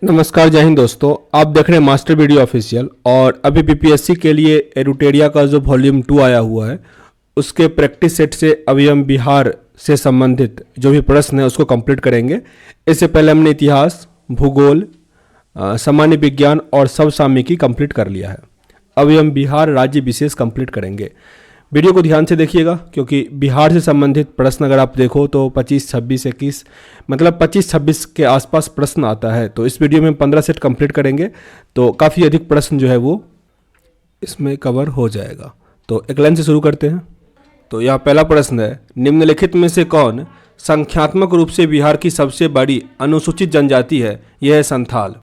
नमस्कार, जय हिंद दोस्तों। आप देख रहे हैं मास्टर वीडियो ऑफिशियल। और अभी बीपीएससी के लिए एरुटेरिया का जो वॉल्यूम 2 आया हुआ है उसके प्रैक्टिस सेट से अभी हम बिहार से संबंधित जो भी प्रश्न है उसको कंप्लीट करेंगे। इससे पहले हमने इतिहास, भूगोल, सामान्य विज्ञान और समसामयिकी कंप्लीट कर लिया है। अभी हम बिहार राज्य विशेष कंप्लीट करेंगे। वीडियो को ध्यान से देखिएगा क्योंकि बिहार से संबंधित प्रश्न अगर आप देखो तो 25, 26, 21 मतलब 25-26 के आसपास प्रश्न आता है। तो इस वीडियो में हम 15 सेट कंप्लीट करेंगे तो काफ़ी अधिक प्रश्न जो है वो इसमें कवर हो जाएगा। तो एक लाइन से शुरू करते हैं। तो यहाँ पहला प्रश्न है, निम्नलिखित में से कौन संख्यात्मक रूप से बिहार की सबसे बड़ी अनुसूचित जनजाति है? यह है संथाल।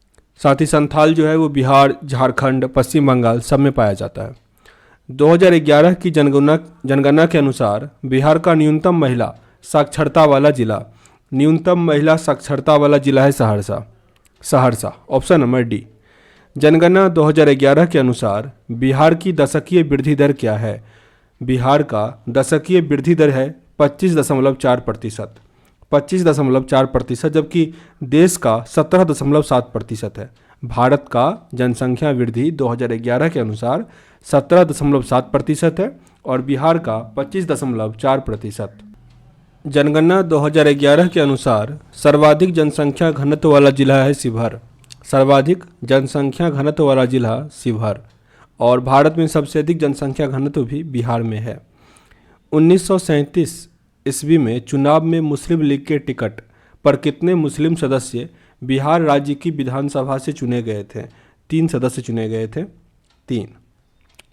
साथ ही संथाल जो है वो बिहार, झारखंड, पश्चिम बंगाल सब में पाया जाता है। 2011 की जनगणना के अनुसार बिहार का न्यूनतम महिला साक्षरता वाला जिला है सहरसा। Option number D. जनगणना 2011 के अनुसार बिहार की दशकीय वृद्धि दर क्या है? बिहार का दशकीय वृद्धि दर है 25.4%। 25.4%, जबकि देश का 17.7% है। भारत का जनसंख्या वृद्धि 2011 के अनुसार 17.7% है और बिहार का 25.4%। जनगणना 2011 के अनुसार सर्वाधिक जनसंख्या घनत्व वाला जिला है शिवहर। सर्वाधिक जनसंख्या घनत्व वाला जिला शिवहर। और भारत में सबसे अधिक जनसंख्या घनत्व भी बिहार में है। 1937 ईस्वी में चुनाव में मुस्लिम लीग के टिकट पर कितने मुस्लिम सदस्य बिहार राज्य की विधानसभा से चुने गए थे? 3 सदस्य चुने गए थे। 3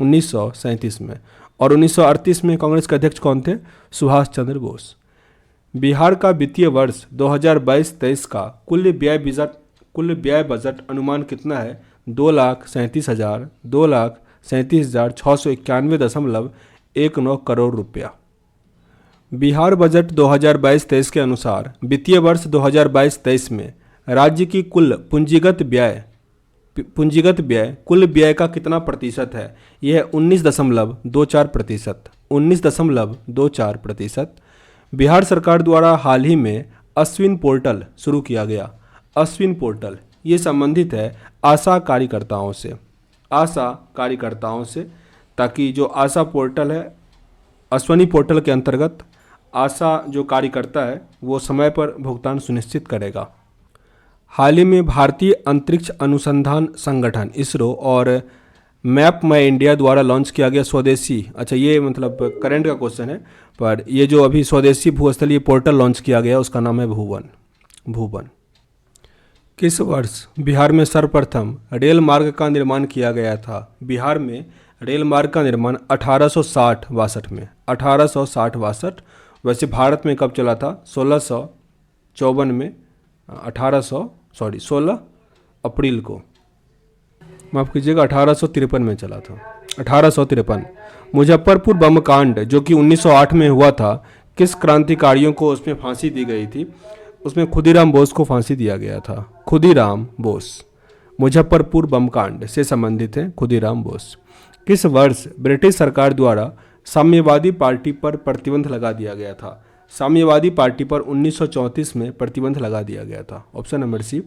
1937 में। और 1938 में कांग्रेस के अध्यक्ष कौन थे? सुभाष चंद्र बोस। बिहार का वित्तीय वर्ष 2022-23 का कुल व्यय बजट अनुमान कितना है? 2,37,691.19 करोड़ रुपया। बिहार बजट 2022-23 के अनुसार वित्तीय वर्ष 2022-23 में राज्य की कुल पूंजीगत व्यय कुल व्यय का कितना प्रतिशत है? यह है 19.24%। 19.24%। बिहार सरकार द्वारा हाल ही में अश्विन पोर्टल शुरू किया गया। अश्विन पोर्टल ये संबंधित है आशा कार्यकर्ताओं से, ताकि जो आशा पोर्टल है, अश्विनी पोर्टल के अंतर्गत आशा जो कार्यकर्ता है वो समय पर भुगतान सुनिश्चित करेगा। हाल ही में भारतीय अंतरिक्ष अनुसंधान संगठन इसरो और मैप माई इंडिया द्वारा लॉन्च किया गया स्वदेशी, अच्छा ये मतलब करंट का क्वेश्चन है, पर ये जो अभी स्वदेशी भूस्थलीय पोर्टल लॉन्च किया गया उसका नाम है भुवन। किस वर्ष बिहार में सर्वप्रथम रेल मार्ग का निर्माण किया गया था? बिहार में रेल मार्ग का निर्माण 1860-62 में। 1860-62। वैसे भारत में कब चला था? 1654 में। 16 अप्रैल को, माफ़ कीजिएगा, 1853 में चला था। 1853। मुजफ्फरपुर बम कांड जो कि 1908 में हुआ था, किस क्रांतिकारियों को उसमें फांसी दी गई थी? उसमें खुदीराम बोस को फांसी दिया गया था। खुदीराम बोस। मुजफ्फरपुर बम कांड से संबंधित है खुदीराम बोस। किस वर्ष ब्रिटिश सरकार द्वारा साम्यवादी पार्टी पर प्रतिबंध लगा दिया गया था? साम्यवादी पार्टी पर 1934 में प्रतिबंध लगा दिया गया था। Option number C.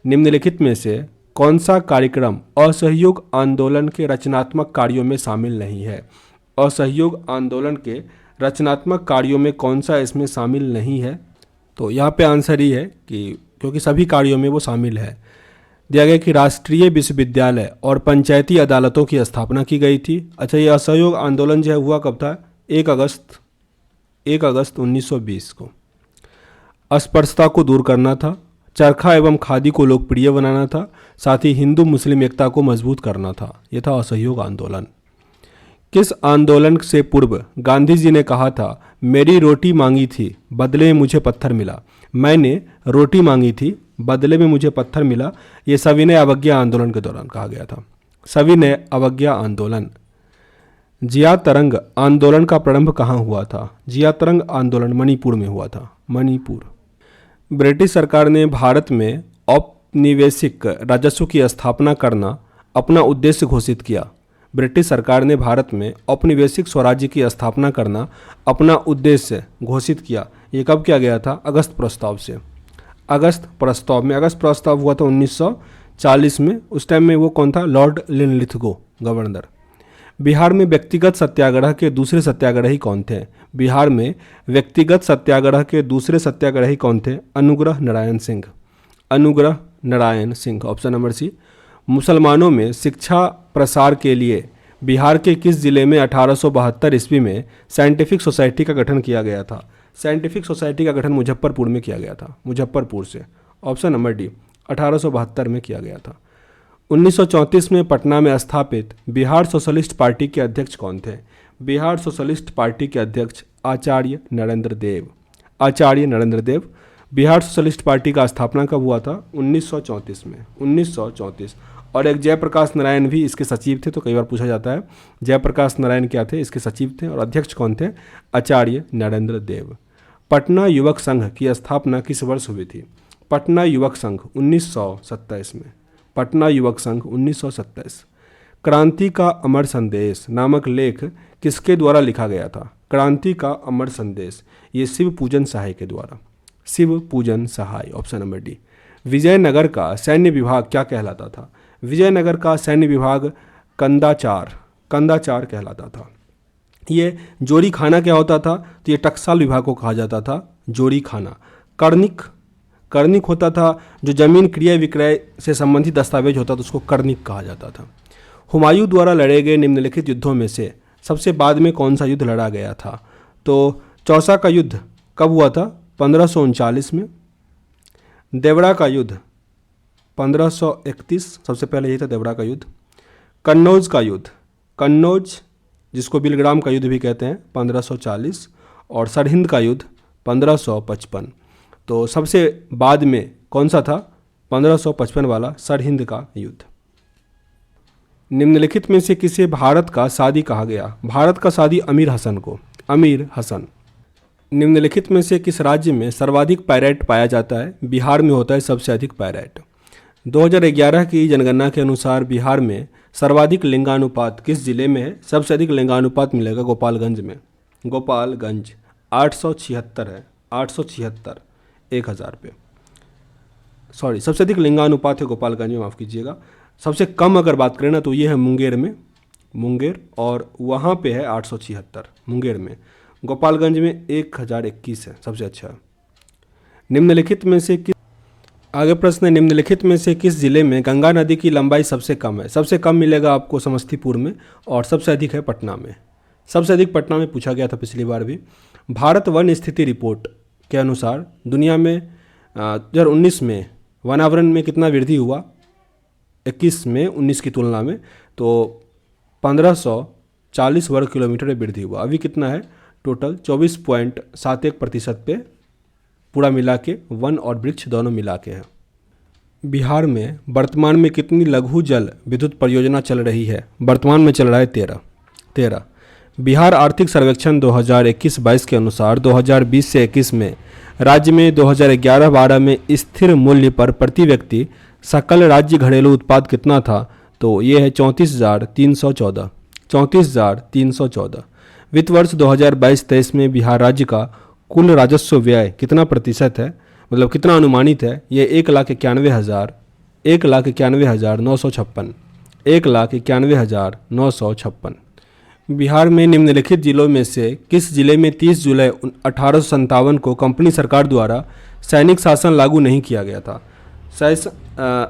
निम्नलिखित में से कौन सा कार्यक्रम असहयोग आंदोलन के रचनात्मक कार्यों में शामिल नहीं है? असहयोग आंदोलन के रचनात्मक कार्यों में कौन सा इसमें शामिल नहीं है? तो यहाँ पे आंसर ही है कि क्योंकि सभी कार्यों में वो शामिल है। दिया गया कि राष्ट्रीय विश्वविद्यालय और पंचायती अदालतों की स्थापना की गई थी। अच्छा, ये असहयोग आंदोलन जो है हुआ कब था? 1 अगस्त 1920 को। अस्पृश्यता को दूर करना था, चरखा एवं खादी को लोकप्रिय बनाना था, साथ ही हिंदू मुस्लिम एकता को मजबूत करना था। यह था असहयोग आंदोलन। किस आंदोलन से पूर्व गांधी जी ने कहा था, मेरी रोटी मांगी थी बदले में मुझे पत्थर मिला? मैंने रोटी मांगी थी बदले में मुझे पत्थर मिला। ये सविनय अवज्ञा आंदोलन के दौरान कहा गया था। सविनय अवज्ञा आंदोलन। जिया तरंग आंदोलन का प्रारंभ कहाँ हुआ था? जिया तरंग आंदोलन मणिपुर में हुआ था। मणिपुर। ब्रिटिश सरकार ने भारत में औपनिवेशिक राजस्व की स्थापना करना अपना उद्देश्य घोषित किया। ब्रिटिश सरकार ने भारत में औपनिवेशिक स्वराज्य की स्थापना करना अपना उद्देश्य घोषित किया। ये कब किया गया था? अगस्त प्रस्ताव से। अगस्त प्रस्ताव में, अगस्त प्रस्ताव हुआ था 1940 में। उस टाइम में वो कौन था? Lord Linlithgow, governor. बिहार में व्यक्तिगत सत्याग्रह के दूसरे सत्याग्रही कौन थे? बिहार में व्यक्तिगत सत्याग्रह के दूसरे सत्याग्रही कौन थे? अनुग्रह Narayan Singh, Anugrah Narayan Singh, option number C. मुसलमानों में शिक्षा प्रसार के लिए बिहार के किस जिले में 1872 ईस्वी में साइंटिफिक सोसाइटी का गठन किया गया था? साइंटिफिक सोसाइटी का गठन मुजफ्फरपुर में किया गया था, मुजफ्फरपुर से, ऑप्शन नंबर डी, 1872 में किया गया था। 1934 में पटना में स्थापित बिहार सोशलिस्ट पार्टी के अध्यक्ष कौन थे? बिहार सोशलिस्ट पार्टी के अध्यक्ष आचार्य नरेंद्र देव, आचार्य नरेंद्र देव। बिहार सोशलिस्ट पार्टी का स्थापना कब हुआ था? 1934 में, 1934। और एक जयप्रकाश नारायण भी इसके सचिव थे, तो कई बार पूछा जाता है जयप्रकाश नारायण क्या थे? इसके सचिव थे। और अध्यक्ष कौन थे? आचार्य नरेंद्र देव। पटना युवक संघ की स्थापना किस वर्ष हुई थी? पटना युवक संघ 1927 में, पटना युवक संघ 1927। क्रांति का अमर संदेश नामक लेख किसके द्वारा लिखा गया था? क्रांति का अमर संदेश, ये शिव पूजन सहाय के द्वारा, शिव पूजन सहाय, ऑप्शन नंबर डी। विजयनगर का सैन्य विभाग क्या कहलाता था? विजयनगर का सैन्य विभाग कंदाचार, कंदाचार कहलाता था। ये जोरी खाना क्या होता था? तो ये टकसाल विभाग को कहा जाता था जोरी खाना। कर्णिक, कर्णिक होता था जो जमीन क्रय विक्रय से संबंधित दस्तावेज होता था, उसको कर्णिक कहा जाता था। हुमायूं द्वारा लड़े गए निम्नलिखित युद्धों में से सबसे बाद में कौन सा युद्ध लड़ा गया था? तो चौसा का युद्ध कब हुआ था? 1539 में। देवड़ा का युद्ध 1531, सबसे पहले यही था देवड़ा का युद्ध। कन्नौज का युद्ध, कन्नौज जिसको बिलग्राम का युद्ध भी कहते हैं, 1540। और सरहिंद का युद्ध 1555। तो सबसे बाद में कौन सा था? 1555 वाला सरहिंद का युद्ध। निम्नलिखित में से किसे भारत का सादी कहा गया? भारत का सादी अमीर हसन को, अमीर हसन। निम्नलिखित में से किस राज्य में सर्वाधिक पायरेट पाया जाता है? बिहार में होता है सबसे अधिक पायरेट। 2011 की जनगणना के अनुसार बिहार में सर्वाधिक लिंगानुपात किस जिले में है? सबसे अधिक लिंगानुपात मिलेगा गोपालगंज में, गोपालगंज 876 है, 876 1000 पे। सॉरी, सबसे अधिक लिंगानुपात है गोपालगंज में, माफ़ कीजिएगा। सबसे कम अगर बात करें ना तो ये है मुंगेर में, मुंगेर, और वहाँ पे है 876 मुंगेर में। गोपालगंज में 1021 है, सबसे अच्छा। निम्नलिखित में से किस, आगे प्रश्न है, निम्नलिखित में से किस जिले में गंगा नदी की लंबाई सबसे कम है? सबसे कम मिलेगा आपको समस्तीपुर में, और सबसे अधिक है पटना में। सबसे अधिक पटना में पूछा गया था पिछली बार भी। भारत वन स्थिति रिपोर्ट के अनुसार दुनिया में 2019 में वनावरण में कितना वृद्धि हुआ? 21 में 19 की तुलना में तो 1540 वर्ग किलोमीटर में वृद्धि हुआ। अभी कितना है? टोटल 24.71% पे पूरा मिला के, वन और वृक्ष दोनों मिला के है। बिहार में वर्तमान में कितनी लघु जल विद्युत परियोजना चल रही है? वर्तमान में चल रहा है 13। बिहार आर्थिक सर्वेक्षण 2021-22 के अनुसार 2020 से 21 में राज्य में 2011-12 में स्थिर मूल्य पर प्रति व्यक्ति सकल राज्य घरेलू उत्पाद कितना था? तो ये है 34,314, 34,314। वित्त वर्ष 2022-23 में बिहार राज्य का कुल राजस्व व्यय कितना प्रतिशत है, मतलब कितना अनुमानित है? ये 1,91,000, 1,91,956, 1,91,956। बिहार में निम्नलिखित जिलों में से किस जिले में 30 जुलाई 1857 को कंपनी सरकार द्वारा सैनिक शासन लागू नहीं किया गया था?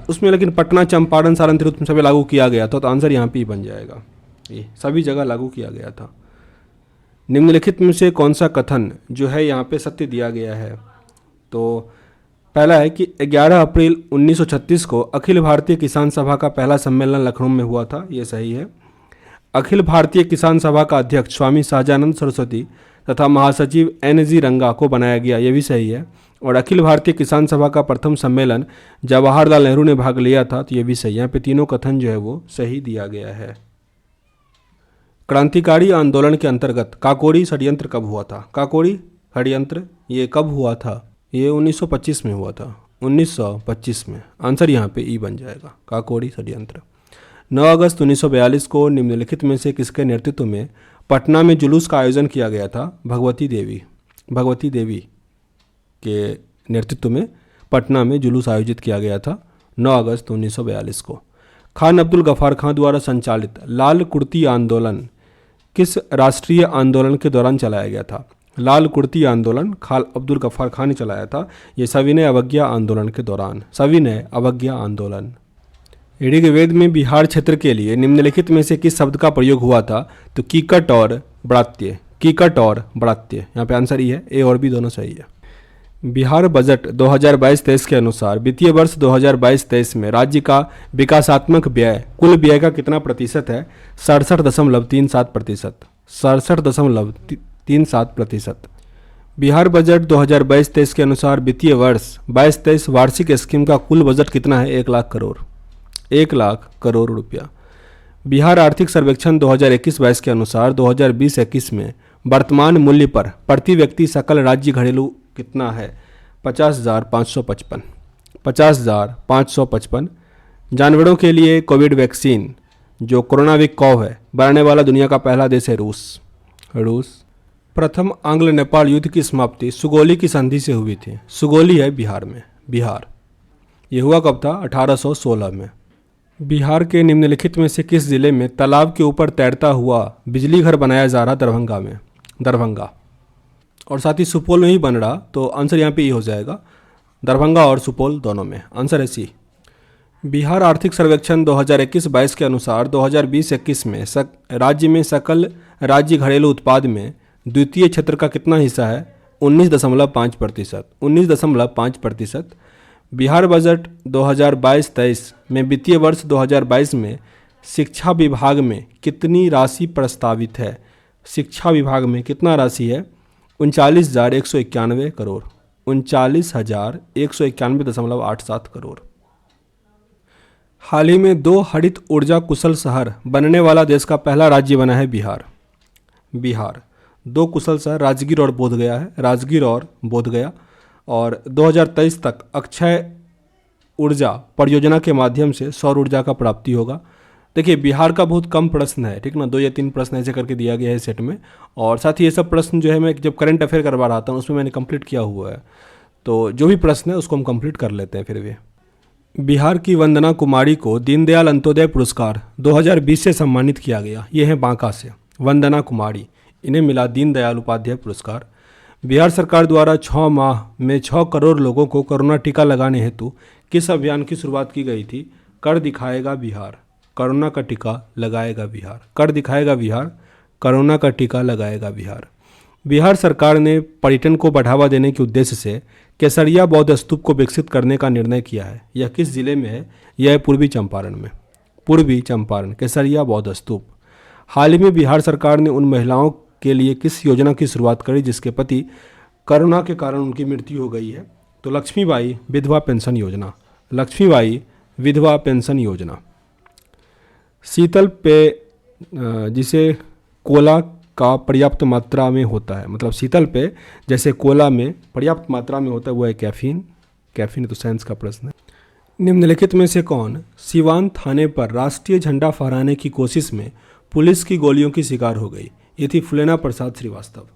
उसमें लेकिन पटना, चंपारण, सारण, तिरहुत में सभी लागू किया गया था, तो आंसर यहाँ पे ही बन जाएगा। ये सभी जगह लागू किया गया था। निम्नलिखित में से कौन सा कथन जो है यहाँ पे सत्य दिया गया है? तो पहला है कि 11 अप्रैल 1936 को अखिल भारतीय किसान सभा का पहला सम्मेलन लखनऊ में हुआ था, ये सही है। अखिल भारतीय किसान सभा का अध्यक्ष स्वामी सहजानंद सरस्वती तथा महासचिव NG रंगा को बनाया गया, ये भी सही है। और अखिल भारतीय किसान सभा का प्रथम सम्मेलन जवाहरलाल नेहरू ने भाग लिया था, तो ये भी सही है। यहाँ पे तीनों कथन जो है वो सही दिया गया है। क्रांतिकारी आंदोलन के अंतर्गत काकोरी षड्यंत्र कब हुआ था? काकोरी षड्यंत्र ये कब हुआ था? ये 1925 में हुआ था, 1925 में। आंसर यहाँ पे ई बन जाएगा, काकोरी षड्यंत्र। 9 अगस्त 1942 को निम्नलिखित में से किसके नेतृत्व में पटना में जुलूस का आयोजन किया गया था? भगवती देवी के नेतृत्व में पटना में जुलूस आयोजित किया गया था 9 अगस्त 1942 को। खान अब्दुल गफ्फार खां द्वारा संचालित लाल कुर्ती आंदोलन किस राष्ट्रीय आंदोलन के दौरान चलाया गया था? लाल कुर्ती आंदोलन खान अब्दुल गफ्फार खां ने चलाया था। ये सविनय अवज्ञा आंदोलन के दौरान, सविनय अवज्ञा आंदोलन। ऋग्वेद में बिहार क्षेत्र के लिए निम्नलिखित में से किस शब्द का प्रयोग हुआ था? तो कीकट और ब्रात्य, कीकट और ब्रात्य। यहाँ पे आंसर ही है, ए और बी दोनों सही है। बिहार बजट 2022-23 के अनुसार वित्तीय वर्ष 2022-23 में राज्य का विकासात्मक व्यय कुल व्यय का कितना प्रतिशत है? 67.37%, 67.37%। बिहार बजट 2022-23 के अनुसार वित्तीय वर्ष 22-23 वार्षिक स्कीम का कुल बजट कितना है? 1 लाख करोड़, 1 लाख करोड़ रुपया। बिहार आर्थिक सर्वेक्षण 2021-22 के अनुसार 2020-21 में वर्तमान मूल्य पर प्रति व्यक्ति सकल राज्य घरेलू कितना है? 50,555, 50,555। जानवरों के लिए कोविड वैक्सीन जो कोरोनाविक-कॉव है बनाने वाला दुनिया का पहला देश है रूस। प्रथम आंग्ल नेपाल युद्ध की समाप्ति सुगौली की संधि से हुई थी। सुगौली है बिहार में, बिहार। ये हुआ कब था? 1816 में। बिहार के निम्नलिखित में से किस जिले में तालाब के ऊपर तैरता हुआ बिजली घर बनाया जा रहा? दरभंगा में, दरभंगा। और साथ ही सुपौल में ही बन रहा, तो आंसर यहाँ पे ये हो जाएगा, दरभंगा और सुपौल दोनों में। आंसर है सी। बिहार आर्थिक सर्वेक्षण 2021-22 के अनुसार 2020-21 में राज्य में सकल राज्य घरेलू उत्पाद में द्वितीय क्षेत्र का कितना हिस्सा है? 19.5%, 19.5%। बिहार बजट 2022-23 में वित्तीय वर्ष 2022 में शिक्षा विभाग में कितनी राशि प्रस्तावित है? शिक्षा विभाग में कितना राशि है? 39,191 करोड़, 39,191.87 करोड़। हाल ही में 2 हरित ऊर्जा कुशल शहर बनने वाला देश का पहला राज्य बना है बिहार। बिहार 2 कुशल शहर राजगीर और बोधगया है, राजगीर और बोधगया। और 2023 तक अक्षय ऊर्जा परियोजना के माध्यम से सौर ऊर्जा का प्राप्ति होगा। देखिए बिहार का बहुत कम प्रश्न है, ठीक ना, 2 या 3 प्रश्न ऐसे करके दिया गया है सेट में। और साथ ही ये सब प्रश्न जो है मैं जब करंट अफेयर करवा रहा था उसमें मैंने कंप्लीट किया हुआ है, तो जो भी प्रश्न है उसको हम कंप्लीट कर लेते हैं फिर भी। बिहार की वंदना कुमारी को दीनदयाल अंत्योदय पुरस्कार 2020 से सम्मानित किया गया। ये है बांका से, वंदना कुमारी, इन्हें मिला दीनदयाल उपाध्याय पुरस्कार। बिहार सरकार द्वारा 6 माह में 6 करोड़ लोगों को कोरोना टीका लगाने हेतु किस अभियान की शुरुआत की गई थी? कर दिखाएगा बिहार, कोरोना का टीका लगाएगा बिहार, कर दिखाएगा बिहार, कोरोना का टीका लगाएगा बिहार। बिहार सरकार ने पर्यटन को बढ़ावा देने के उद्देश्य से केसरिया बौद्ध स्तूप को विकसित करने का निर्णय किया है। यह किस जिले में है? यह है पूर्वी चंपारण में, पूर्वी चंपारण, केसरिया बौद्ध स्तूप। हाल ही में बिहार सरकार ने उन महिलाओं के लिए किस योजना की शुरुआत करी जिसके पति कोरोना के कारण उनकी मृत्यु हो गई है? तो लक्ष्मीबाई विधवा पेंशन योजना, लक्ष्मीबाई विधवा पेंशन योजना। शीतल पेय जिसे कोला का पर्याप्त मात्रा में होता है, मतलब शीतल पेय जैसे कोला में पर्याप्त मात्रा में होता है, वो है कैफीन। कैफीन तो साइंस का प्रश्न है। निम्नलिखित में से कौन सिवान थाने पर राष्ट्रीय झंडा फहराने की कोशिश में पुलिस की गोलियों की शिकार हो गई? ये थी फुलेना प्रसाद श्रीवास्तव,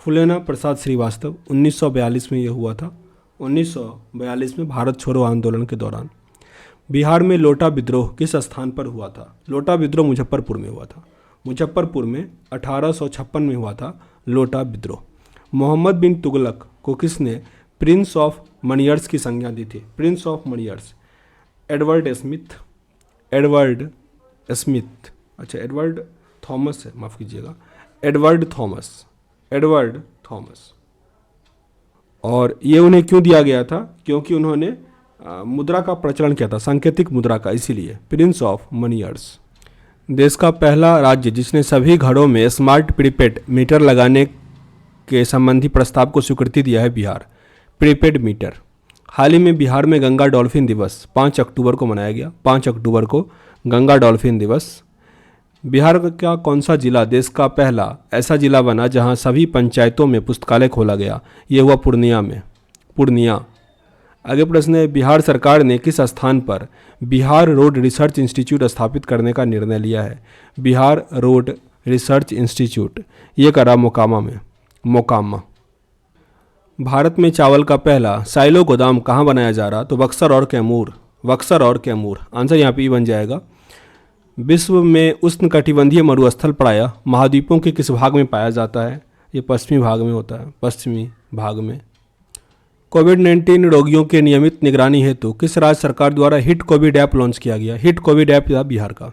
फुलेना प्रसाद श्रीवास्तव। 1942 में ये हुआ था, 1942 में भारत छोड़ो आंदोलन के दौरान। बिहार में लोटा विद्रोह किस स्थान पर हुआ था? लोटा विद्रोह मुजफ्फरपुर में हुआ था, मुजफ्फरपुर में 1856 में हुआ था लोटा विद्रोह। मोहम्मद बिन तुगलक को किसने प्रिंस ऑफ मनियर्स की संज्ञा दी थी? प्रिंस ऑफ मनियर्स एडवर्ड स्मिथ, एडवर्ड स्मिथ, अच्छा एडवर्ड थॉमस है, माफ़ कीजिएगा, एडवर्ड थॉमस, एडवर्ड थॉमस। और ये उन्हें क्यों दिया गया था? क्योंकि उन्होंने मुद्रा का प्रचलन किया था, सांकेतिक मुद्रा का, इसीलिए प्रिंस ऑफ मनियर्स। देश का पहला राज्य जिसने सभी घरों में स्मार्ट प्रीपेड मीटर लगाने के संबंधी प्रस्ताव को स्वीकृति दिया है बिहार, प्रीपेड मीटर। हाल ही में बिहार में गंगा डॉल्फिन दिवस 5 अक्टूबर को मनाया गया, 5 अक्टूबर को गंगा डॉल्फिन दिवस। बिहार का कौन सा जिला देश का पहला ऐसा जिला बना जहां सभी पंचायतों में पुस्तकालय खोला गया? ये हुआ पूर्णिया में, पूर्णिया। आगे प्रश्न है, बिहार सरकार ने किस स्थान पर बिहार रोड रिसर्च इंस्टीट्यूट स्थापित करने का निर्णय लिया है? बिहार रोड रिसर्च इंस्टीट्यूट ये करा मोकामा में, मोकामा। भारत में चावल का पहला साइलो गोदाम कहाँ बनाया जा रहा? तो बक्सर और कैमूर, बक्सर और कैमूर। आंसर यहाँ पे ही बन जाएगा। विश्व में उष्णकटिबंधीय मरुस्थल प्रायः महाद्वीपों के किस भाग में पाया जाता है? ये पश्चिमी भाग में होता है, पश्चिमी भाग में। कोविड-19 रोगियों के नियमित निगरानी हेतु किस राज्य सरकार द्वारा हिट कोविड ऐप लॉन्च किया गया? हिट कोविड ऐप या बिहार का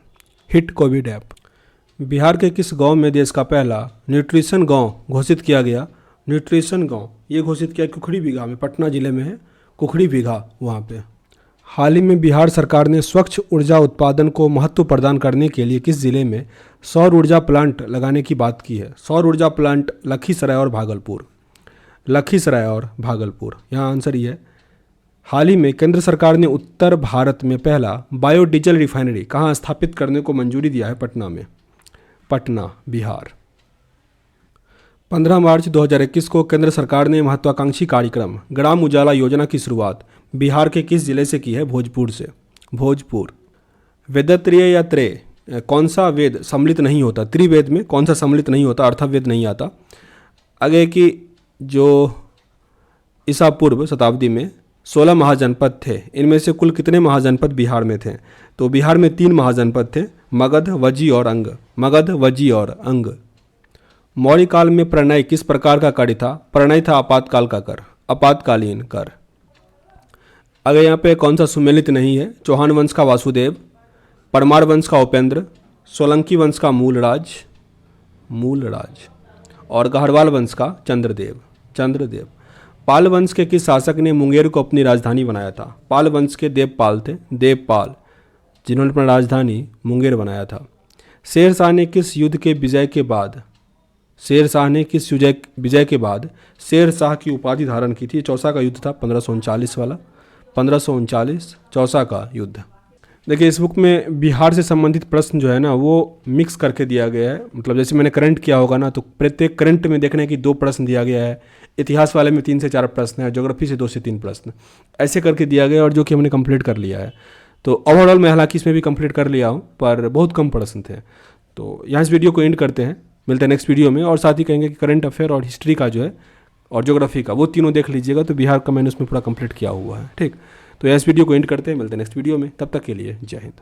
हिट कोविड ऐप। बिहार के किस गांव में देश का पहला न्यूट्रिशन गांव घोषित किया गया? न्यूट्रिशन गांव ये घोषित किया कुखड़ी बीघा में, पटना जिले में है कुखड़ी बीघा वहाँ पे। हाल ही में बिहार सरकार ने स्वच्छ ऊर्जा उत्पादन को महत्व प्रदान करने के लिए किस जिले में सौर ऊर्जा प्लांट लगाने की बात की है? सौर ऊर्जा प्लांट लखीसराय और भागलपुर, लखीसराय और भागलपुर। यहाँ आंसर ये है। हाल ही में केंद्र सरकार ने उत्तर भारत में पहला बायोडीजल रिफाइनरी कहाँ स्थापित करने को मंजूरी दिया है? पटना में, पटना बिहार। 15 मार्च 2021 को केंद्र सरकार ने महत्वाकांक्षी कार्यक्रम ग्राम उजाला योजना की शुरुआत बिहार के किस जिले से की है? भोजपुर से, भोजपुर। वेदत्रय या त्रय कौन सा वेद सम्मिलित नहीं होता? त्रिवेद में कौन सा सम्मिलित नहीं होता? अर्थवेद नहीं आता। आगे की जो ईसा पूर्व शताब्दी में 16 महाजनपद थे, इनमें से कुल कितने महाजनपद बिहार में थे? तो बिहार में 3 महाजनपद थे, मगध, वजी और अंग। मगध, वजी और अंग। मौर्य काल में प्रणय किस प्रकार का कार्य था? प्रणय था आपातकाल का कर, आपातकालीन कर। अगर यहाँ पे कौन सा सुमेलित नहीं है? चौहान वंश का वासुदेव, परमार वंश का उपेंद्र, सोलंकी वंश का मूलराज, मूलराज और गढ़वाल वंश का चंद्रदेव, चंद्रदेव। पाल वंश के किस शासक ने मुंगेर को अपनी राजधानी बनाया था? पाल वंश के देवपाल थे, देवपाल, जिन्होंने अपना राजधानी मुंगेर बनाया था। शेर शाह ने किस युद्ध के विजय के बाद शेर शाह ने किस विजय के बाद शेर शाह की उपाधि धारण की थी? चौसा का युद्ध था 1539 वाला, 1539 चौसा का युद्ध। देखिए इस बुक में बिहार से संबंधित प्रश्न जो है ना वो मिक्स करके दिया गया है। मतलब जैसे मैंने करंट किया होगा ना, तो प्रत्येक करंट में देखने की 2 प्रश्न दिया गया है, इतिहास वाले में 3 से 4 प्रश्न है, ज्योग्राफी से 2 से 3 प्रश्न, ऐसे करके दिया गया और जो कि हमने कंप्लीट कर लिया है। तो ओवरऑल मैं हालांकि इसमें भी कंप्लीट कर लिया हूँ, पर बहुत कम प्रश्न थे। तो यहाँ इस वीडियो को एंड करते हैं, मिलते हैं नेक्स्ट वीडियो में। और साथ ही कहेंगे कि करंट अफेयर और हिस्ट्री का जो है और ज्योग्राफी का वो तीनों देख लीजिएगा, तो बिहार का मैंने उसमें पूरा कंप्लीट किया हुआ है। ठीक, तो इस वीडियो को एंड करते हैं, मिलते हैं नेक्स्ट वीडियो में। तब तक के लिए जय हिंद।